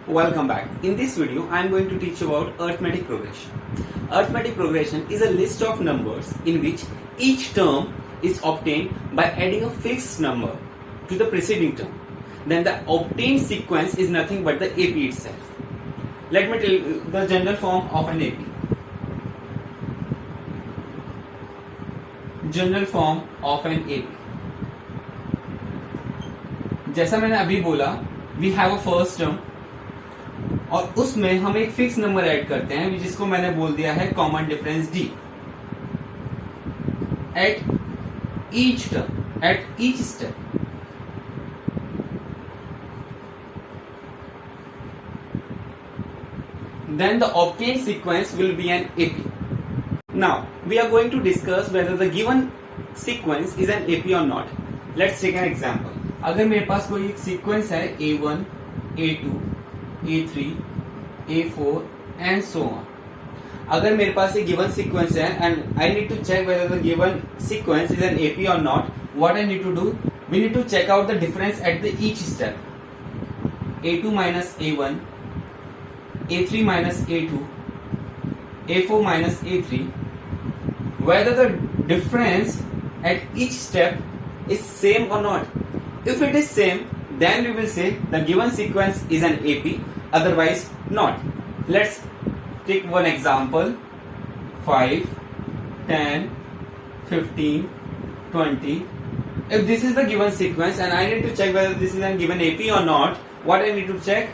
Welcome back. In this video, I am going to teach you about arithmetic progression. Arithmetic progression is a list of numbers in which each term is obtained by adding a fixed number to the preceding term. Then the obtained sequence is nothing but the AP itself. Let me tell you the general form of an AP. General form of an AP, जैसा मैंने अभी बोला, we have a first term और उसमें हम एक fix number add करते हैं जिसको मैंने बोल दिया है common difference D at each term, at each step. Then the obtained sequence will be an AP. Now we are going to discuss whether the given sequence is an AP or not. Let's take an example. अगर मेरे पास कोई एक sequence है A1, A2, A3, A4 and so on. अगर मेरे पास एक given sequence है and I need to check whether the given sequence is an AP or not, what I need to do? We need to check out the difference at the each step. A2 minus A1, A3 minus A2, A4 minus A3, whether the difference at each step is same or not. If it is same, then we will say the given sequence is an AP, otherwise not. Let's take one example. 5, 10, 15, 20. If this is the given sequence and I need to check whether this is a given AP or not, what I need to check?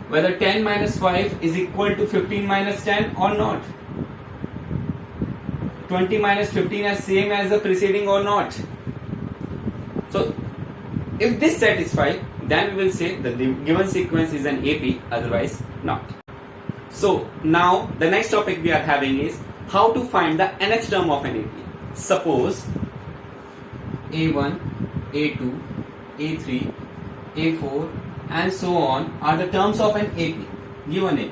Whether 10 minus 5 is equal to 15 minus 10 or not. 20 minus 15 is same as the preceding or not. So, if this satisfies, then we will say that the given sequence is an AP, otherwise not. So, now the next topic we are having is how to find the nth term of an AP. Suppose A1, A2, A3, A4 and so on are the terms of an AP, given AP.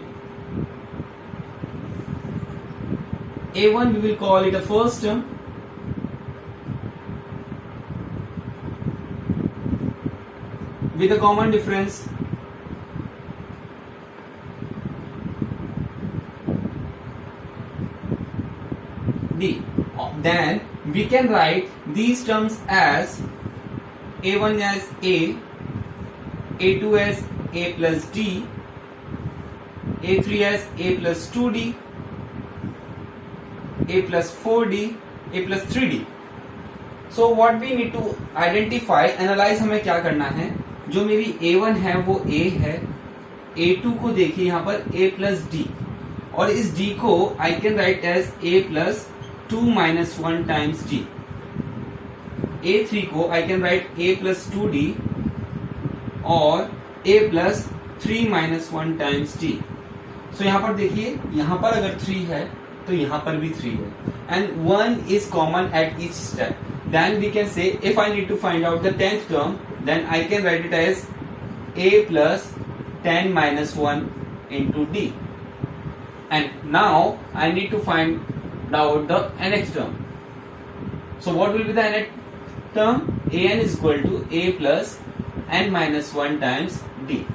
A1 we will call it a first term, with a common difference. D. Then we can write these terms as A1 as A, A2 as A plus D, A3 as A plus 2D, A plus 4D, A plus 3D. So what we need to identify, analyze हमें क्या करना है, जो मेरी A1 है वो A है, A2 को देखिए यहाँ पर A plus D और इस D को I can write as A plus 2 minus 1 times D. A3 को I can write A plus 2D और A plus 3 minus 1 times D. So यहाँ पर देखिए, यहाँ पर अगर 3 है तो यहाँ पर भी 3 है and 1 is common at each step. Then we can say if I need to find out the 10th term, then I can write it as A plus 10 minus 1 into D. And now I need to find out the nth term. So what will be the nth term? An is equal to A plus n minus 1 times D.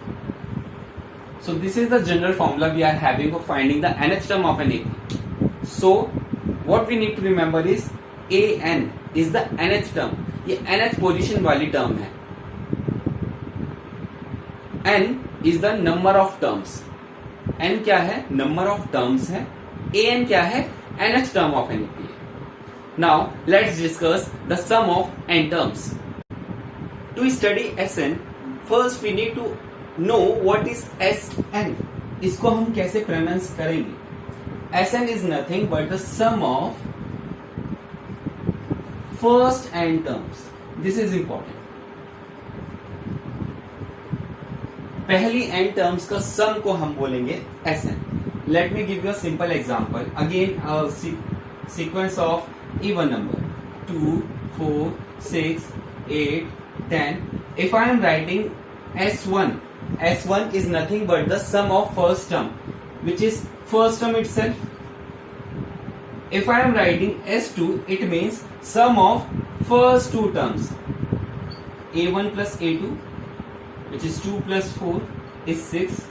So this is the general formula we are having for finding the nth term of an AP. So what we need to remember is an is the nth term. ये nth position वाली term है. n is the number of terms. n क्या है? Number of terms है. an क्या है? nth term of an AP. Now let's discuss the sum of n terms. To study Sn, first we need to know what is Sn. इसको हम कैसे pronounce करेंगे? Sn is nothing but the sum of first n terms. This is important. पहली n terms का sum को हम बोलेंगे Sn. Let me give you a simple example. Again, a sequence of even number 2, 4, 6, 8, 10. If I am writing S1, S1 is nothing but the sum of first term, which is first term itself. If I am writing S2, it means sum of first two terms. A1 plus A2, which is 2 plus 4 is 6.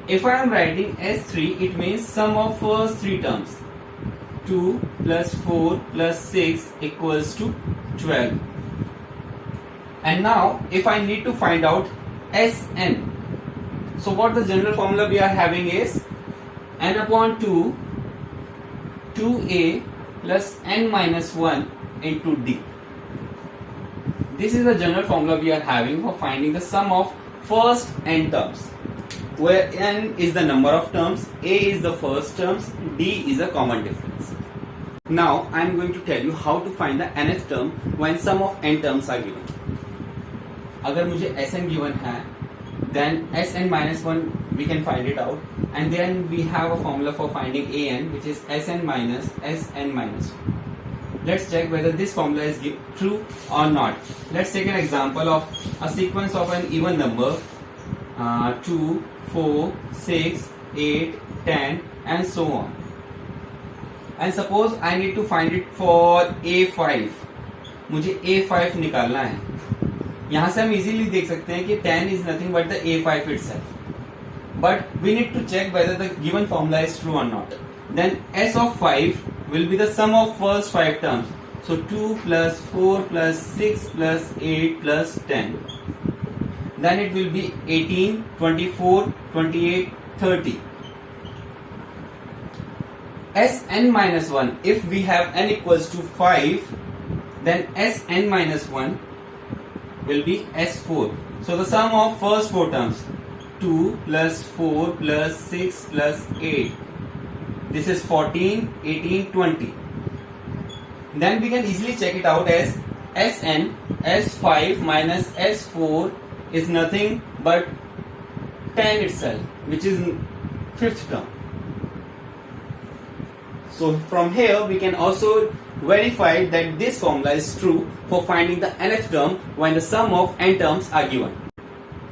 If I am writing S3, it means sum of first three terms. 2 plus 4 plus 6 equals to 12. And now if I need to find out Sn, so what the general formula we are having is n upon 2, 2a plus n minus 1 into d. This is the general formula we are having for finding the sum of first n terms, where n is the number of terms, a is the first terms, d is a common difference. Now I am going to tell you how to find the nth term when sum of n terms are given. अगर मुझे Sn given है, then Sn minus 1 we can find it out, and then we have a formula for finding An, which is Sn minus Sn minus 1. Let's check whether this formula is true or not. Let's take an example of a sequence of an even number, 2, 4, 6, 8, 10 and so on. And suppose I need to find it for A5. मुझे A5 निकालना है. यहाँ से हम easily देख सकते हैं कि 10 is nothing but the A5 itself. But we need to check whether the given formula is true or not. Then S of 5 will be the sum of first 5 terms. So 2 plus 4 plus 6 plus 8 plus 10. Then it will be 18, 24, 28, 30. Sn minus 1. If we have n equals to 5, then Sn minus 1 will be S4. So the sum of first 4 terms, 2 plus 4 plus 6 plus 8. This is 14, 18, 20. Then we can easily check it out as Sn, S5 minus S4 is nothing but 10 itself, which is 5th term. So from here we can also verify that this formula is true for finding the nth term when the sum of n terms are given.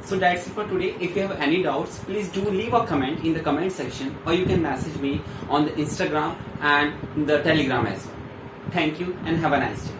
So that's it for today. If you have any doubts, please do leave a comment in the comment section, or you can message me on the Instagram and the Telegram as well. Thank you and have a nice day.